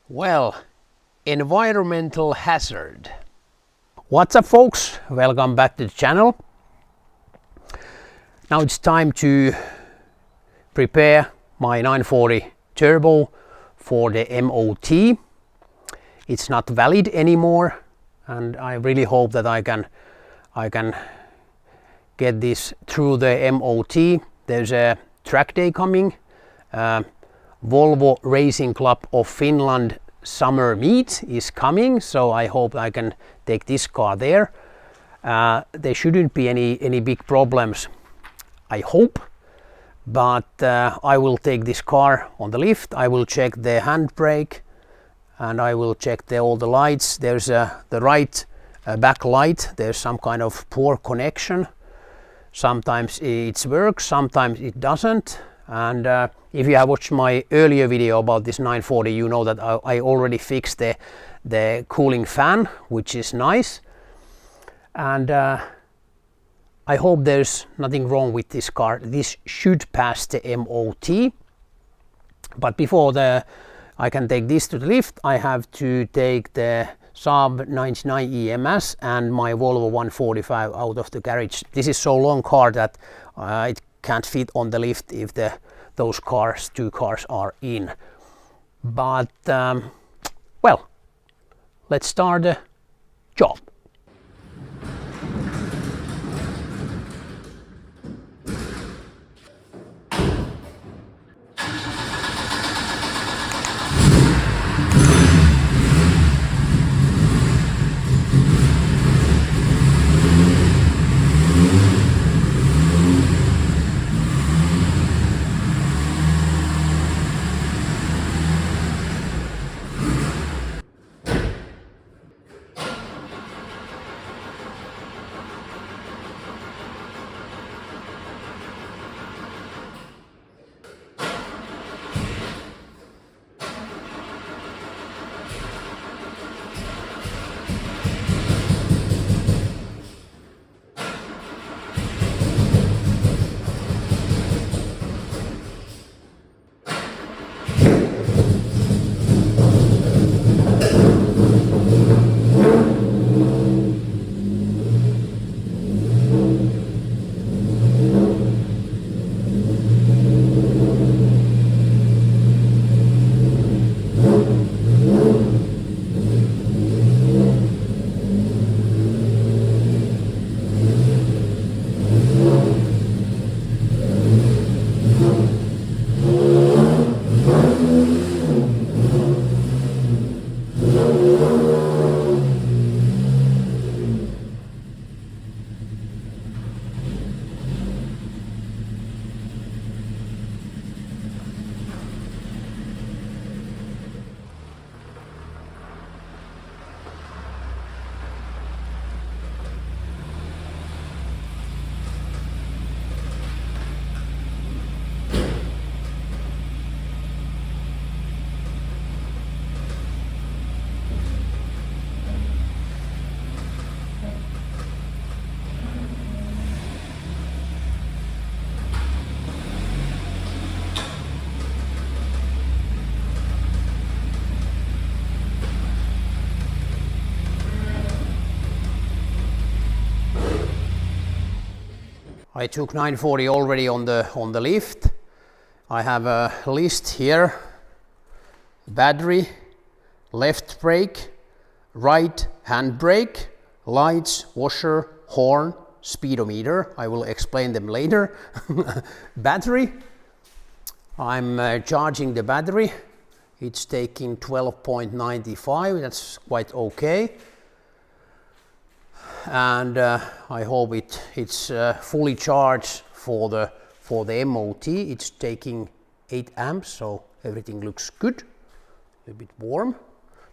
Well, environmental hazard. What's up, folks? Welcome back to the channel. Now it's time to prepare my 940 turbo for the MOT. It's not valid anymore, and I really hope that I can get this through the MOT. There's a track day coming. Volvo Racing Club of Finland summer meet is coming, so I hope I can take this car there. There shouldn't be any big problems, I hope, but I will take this car on the lift. I will check the handbrake and I will check all the lights. There's the right back light, there's some kind of poor connection. Sometimes it works, sometimes it doesn't. And if you have watched my earlier video about this 940, you know that I already fixed the cooling fan, which is nice. And I hope there's nothing wrong with this car. This should pass the MOT. But before I can take this to the lift, I have to take the Saab 99 EMS and my Volvo 145 out of the garage. This is so long car that it can't fit on the lift if those two cars are in. But well, let's start the job. I took 940 already on the lift. I have a list here: battery, left brake, right hand brake, lights, washer, horn, speedometer. I will explain them later. Battery. I'm charging the battery. It's taking 12.95. That's quite okay. And I hope it's fully charged for the MOT. It's taking 8 amps, so everything looks good. A bit warm,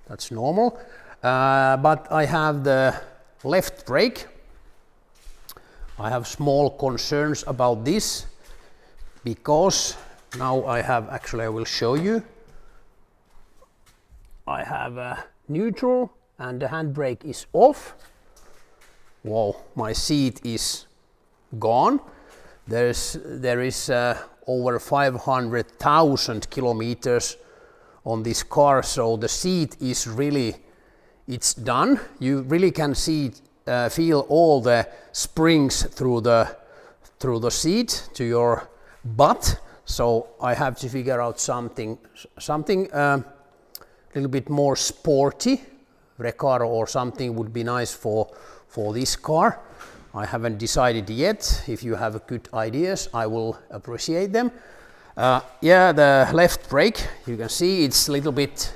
that's normal. But I have the left brake. I have small concerns about this because now I will show you. I have neutral and the handbrake is off. Wow, my seat is gone. There is over 500,000 kilometers on this car, so the seat is really, it's done. You really can feel all the springs through the seat to your butt. So I have to figure out something a little bit more sporty. Recaro or something would be nice for this car. I haven't decided yet. If you have good ideas, I will appreciate them. Yeah, the left brake, you can see it's a little bit,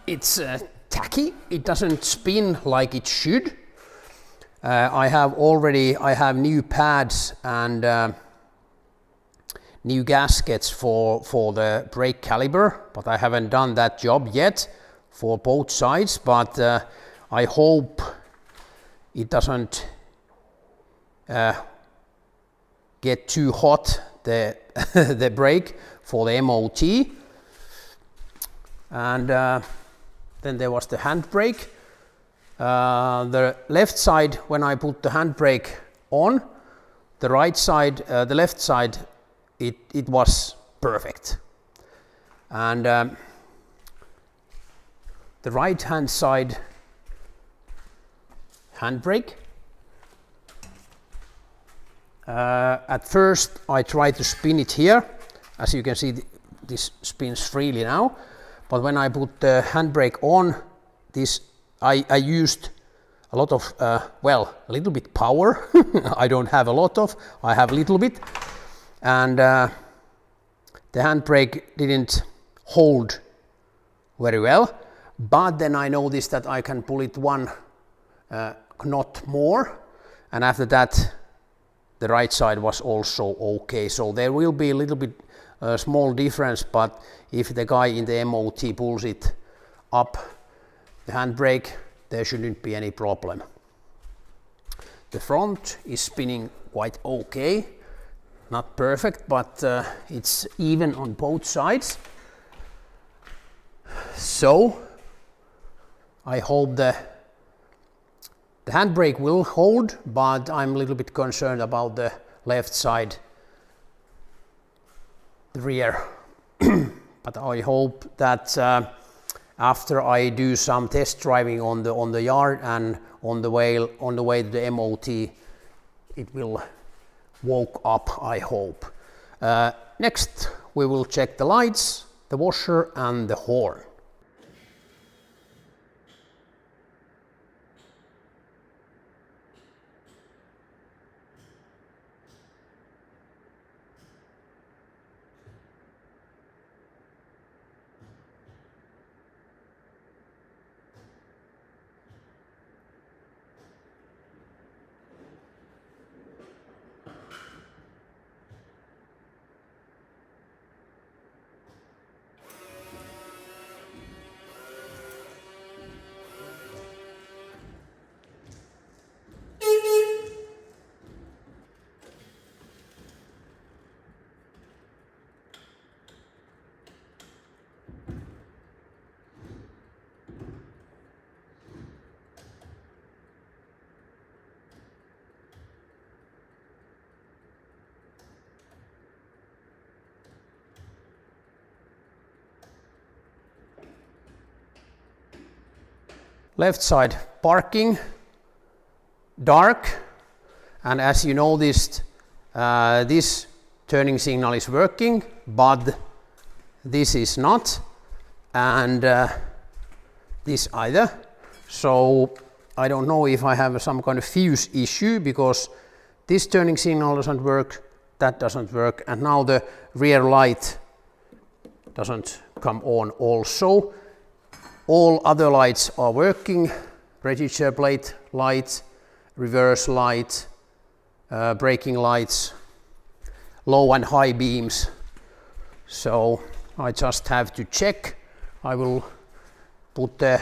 it's tacky. It doesn't spin like it should. I have new pads and new gaskets for the brake caliper, but I haven't done that job yet for both sides, but I hope it doesn't get too hot, the brake for the MOT. And then there was the handbrake. The left side, when I put the handbrake on, the right side, the left side, it was perfect. And the right hand side handbrake. At first I tried to spin it here. As you can see, this spins freely now. But when I put the handbrake on, I used a lot of, a little bit power. I don't have a lot of, I have a little bit. And the handbrake didn't hold very well. But then I noticed that I can pull it one knot more, and after that the right side was also okay. So there will be a little bit small difference, but if the guy in the MOT pulls it up, the handbrake, there shouldn't be any problem. The front is spinning quite okay, not perfect, but it's even on both sides. So I hope the handbrake will hold, but I'm a little bit concerned about the left side, the rear. But I hope that after I do some test driving on the yard and on the way to the MOT, it will woke up, I hope. Next we will check the lights, the washer and the horn. Left side parking, dark, and as you noticed, this turning signal is working, but this is not, and this either. So I don't know if I have some kind of fuse issue, because this turning signal doesn't work, that doesn't work, and now the rear light doesn't come on also. All other lights are working, register plate light, reverse light, braking lights, low and high beams. So I just have to check. I will put the,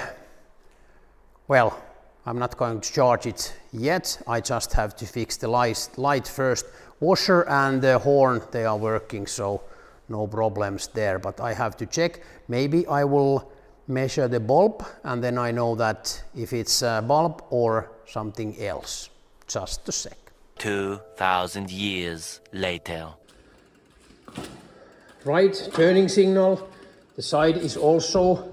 well, I'm not going to charge it yet. I just have to fix the light first. Washer and the horn, they are working, so no problems there. But I have to check. Maybe I will measure the bulb, and then I know that if it's a bulb or something else. Just a sec. 2,000 years later. Right turning signal, The side is also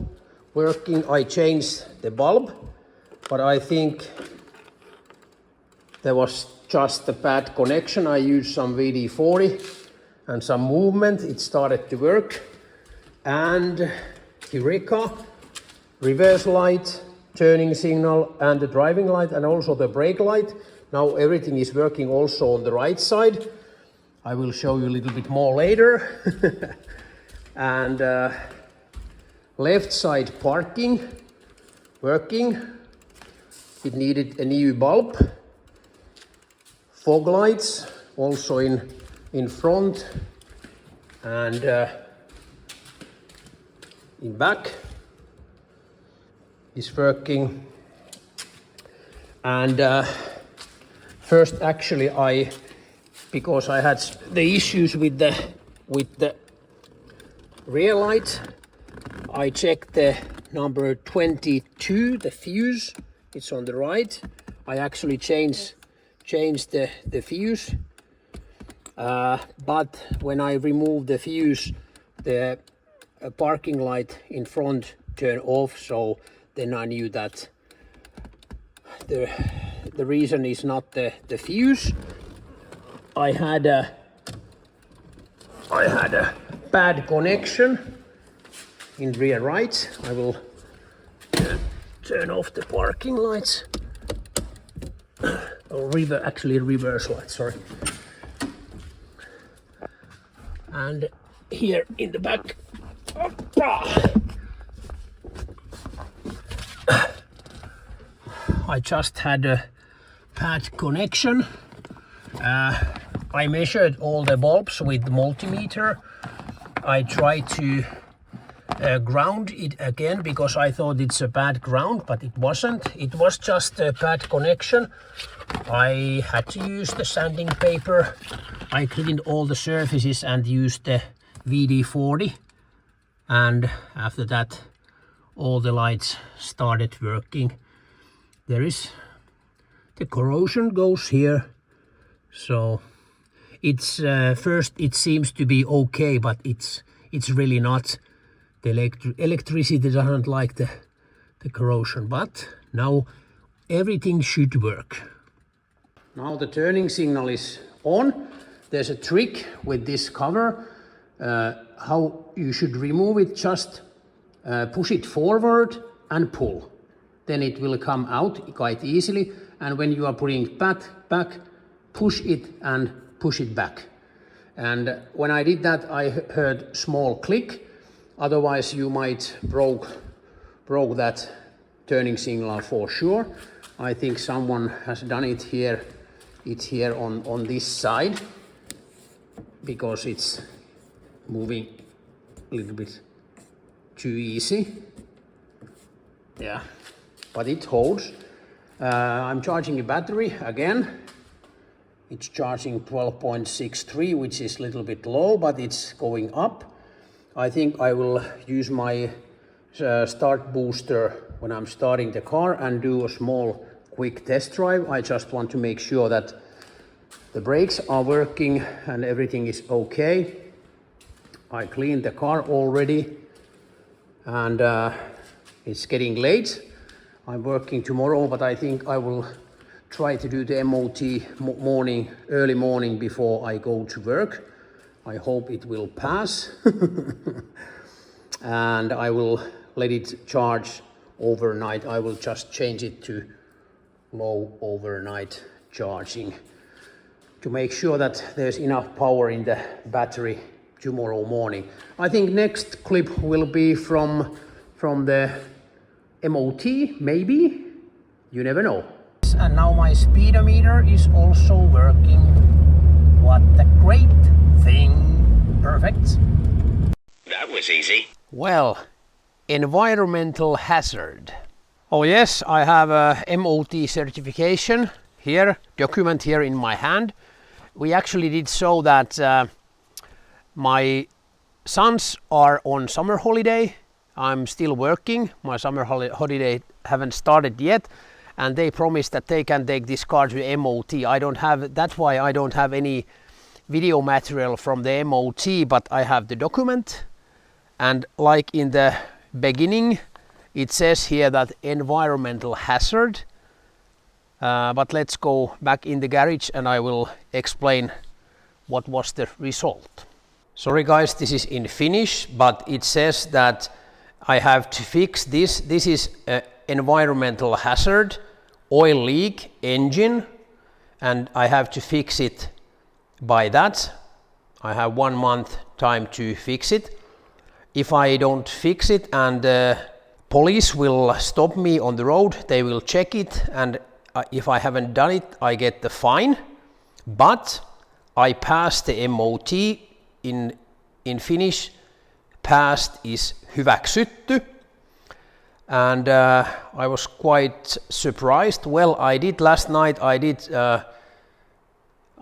working. I changed the bulb, but I think there was just a bad connection. I used some WD-40 and some movement. It started to work. And Eureka, reverse light, turning signal, and the driving light, and also the brake light. Now everything is working also on the right side. I will show you a little bit more later. And left side parking, working. It needed a new bulb. Fog lights also in front and in back is working. And first actually because I had the issues with the rear light, I checked the number 22, the fuse. It's on the right. I actually changed the fuse, but when I removed the fuse, the parking light in front turned off. So then I knew that the reason is not the fuse. I had a bad connection in rear right. I will turn off the parking lights. Or actually reverse light, sorry. And here in the back, I just had a bad connection. I measured all the bulbs with the multimeter. I tried to ground it again because I thought it's a bad ground, but it wasn't. It was just a bad connection. I had to use the sanding paper. I cleaned all the surfaces and used the WD-40, and after that all the lights started working. There is the corrosion goes here, so it's first it seems to be okay, but it's really not. The electricity doesn't like the corrosion, but now everything should work. Now the turning signal is on. There's a trick with this cover, how you should remove it. Just push it forward and pull. Then it will come out quite easily. And when you are putting it back, push it and push it back. And when I did that, I heard small click. Otherwise you might broke that turning signal for sure. I think someone has done it here. It's here on this side because it's moving a little bit too easy. Yeah, but it holds. I'm charging a battery again. It's charging 12.63, which is a little bit low, but it's going up. I think I will use my start booster when I'm starting the car and do a small quick test drive. I just want to make sure that the brakes are working and everything is okay. I cleaned the car already and it's getting late. I'm working tomorrow, but I think I will try to do the MOT early morning before I go to work. I hope it will pass. And I will let it charge overnight. I will just change it to low overnight charging to make sure that there's enough power in the battery tomorrow morning. I think next clip will be from the MOT, maybe, you never know. And now my speedometer is also working. What a great thing. Perfect. That was easy. Well, environmental hazard. Oh yes, I have a MOT certification here, document here in my hand. We actually did so that my sons are on summer holiday. I'm still working. My summer holiday haven't started yet, and they promised that they can take this car to MOT. That's why I don't have any video material from the MOT, but I have the document and like in the beginning it says here that environmental hazard, but let's go back in the garage and I will explain what was the result. Sorry guys, this is in Finnish, but it says that I have to fix this. This is an environmental hazard, oil leak, engine, and I have to fix it by that. I have 1 month time to fix it. If I don't fix it and police will stop me on the road, they will check it, and if I haven't done it, I get the fine. But I passed the MOT. In Finnish, passed is hyväksytty, and I was quite surprised. Well, I did last night, I did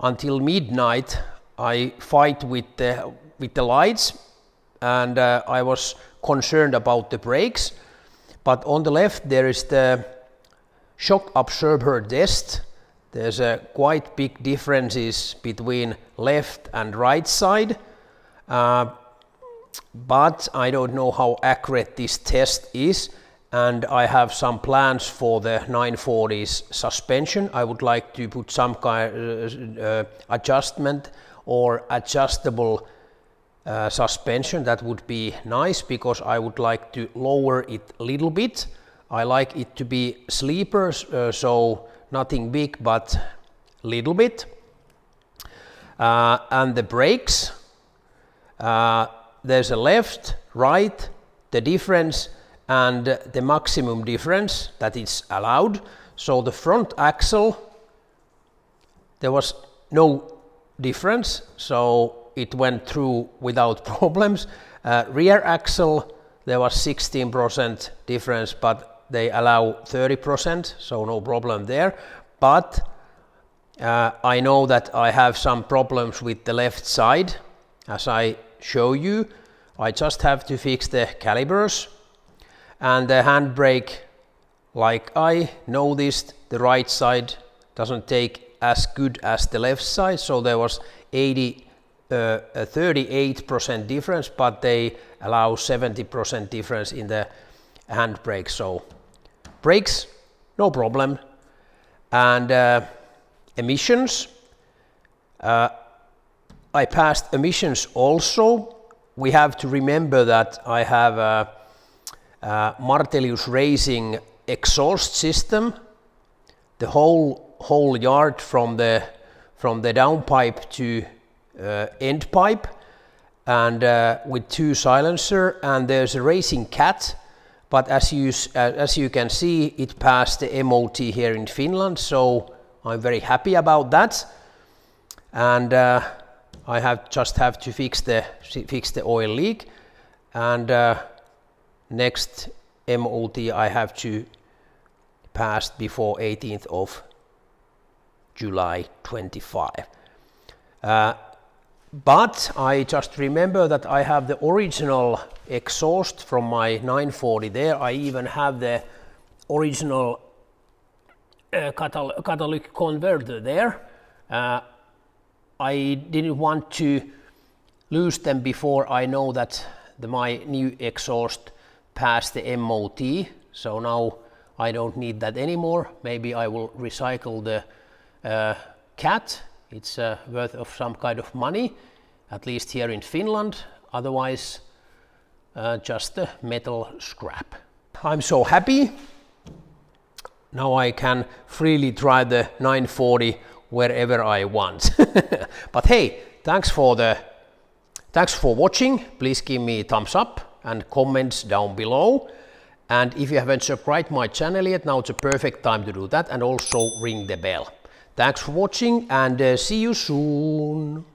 until midnight, I fight with the lights, and I was concerned about the brakes. But on the left there is the shock absorber test. There's a quite big differences between left and right side, but I don't know how accurate this test is, and I have some plans for the 940's suspension. I would like to put some kind of adjustment or adjustable suspension. That would be nice, because I would like to lower it a little bit. I like it to be sleepers, so nothing big but little bit. And the brakes, there's a left, right, the difference and the maximum difference that is allowed. So the front axle, there was no difference, so it went through without problems. Rear axle, there was 16% difference, but they allow 30%, so no problem there. But I know that I have some problems with the left side, as I show you. I just have to fix the calipers, and the handbrake, like I noticed, the right side doesn't take as good as the left side, so there was 38% difference, but they allow 70% difference in the handbrake. So brakes, no problem. And emissions, I passed emissions also. We have to remember that I have a Martelius Racing exhaust system. The whole yard from the downpipe to end pipe, and with 2 silencer, and there's a Racing Cat. But as you can see, it passed the MOT here in Finland, so I'm very happy about that. And I just have to fix the oil leak, and next MOT I have to pass before 18th of July 25. But I just remember that I have the original exhaust from my 940 there. I even have the original catalytic converter there. I didn't want to lose them before I know that my new exhaust passed the MOT, so now I don't need that anymore. Maybe I will recycle the Cat. It's worth of some kind of money, at least here in Finland. Otherwise, just a metal scrap. I'm so happy. Now I can freely drive the 940 wherever I want. But hey, thanks for watching. Please give me a thumbs up and comments down below. And if you haven't subscribed my channel yet, now it's a perfect time to do that, and also ring the bell. Thanks for watching, and see you soon.